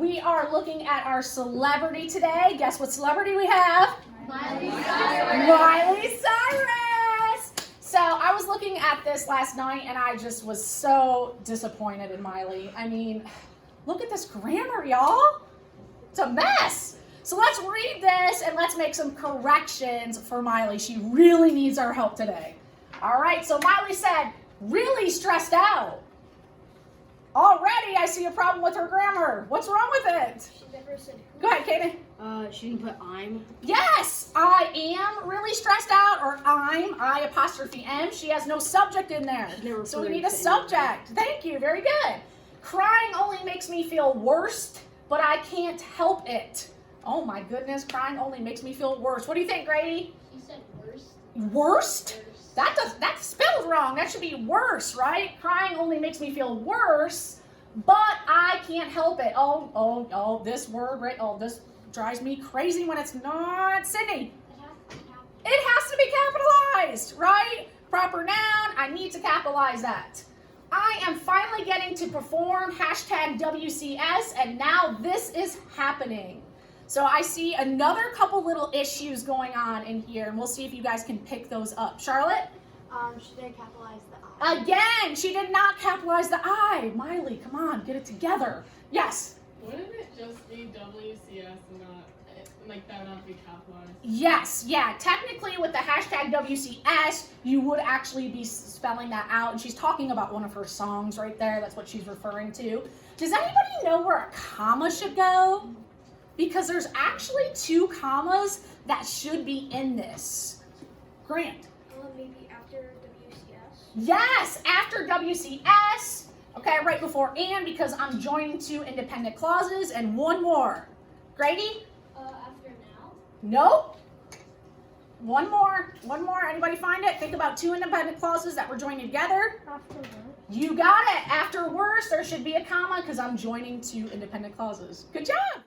We are looking at our celebrity today. Guess what celebrity we have? Miley Cyrus. Miley Cyrus. So I was looking at this last night and I just was so disappointed in Miley. I mean, look at this grammar, y'all. It's a mess. So let's read this and let's make some corrections for Miley. She really needs our help today. All right, so Miley said, really stressed out. Already I see a problem with her grammar. What's wrong with it? She never said who. Go ahead, Katie. She didn't put I'm. Yes, I am really stressed out, or I apostrophe M. She has no subject in there. So we need a subject. Thank you, very good. Crying only makes me feel worse, but I can't help it. Oh my goodness, crying only makes me feel worse. What do you think, Grady? She said worst. Worst? That's spelled wrong. That should be worse, right? Crying only makes me feel worse, but I can't help it. Oh, this word, right? Oh, this drives me crazy when it's not. Sydney. It has to be capitalized, right? Proper noun, I need to capitalize that. I am finally getting to perform #WCS, and now this is happening. So I see another couple little issues going on in here, and we'll see if you guys can pick those up. Charlotte? She didn't capitalize the I. Again, she did not capitalize the I. Miley, come on, get it together. Yes? Wouldn't it just be WCS and not, like that not be capitalized? Yes, yeah. Technically, with the #WCS, you would actually be spelling that out. And she's talking about one of her songs right there. That's what she's referring to. Does anybody know where a comma should go? Because there's actually 2 commas that should be in this. Grant. Maybe after WCS. Yes, after WCS. Okay, right before and, because I'm joining 2 independent clauses, and one more. Grady? After now. Nope. One more. Anybody find it? Think about 2 independent clauses that we're joining together. After worst. You got it. After worse, there should be a comma because I'm joining 2 independent clauses. Good job.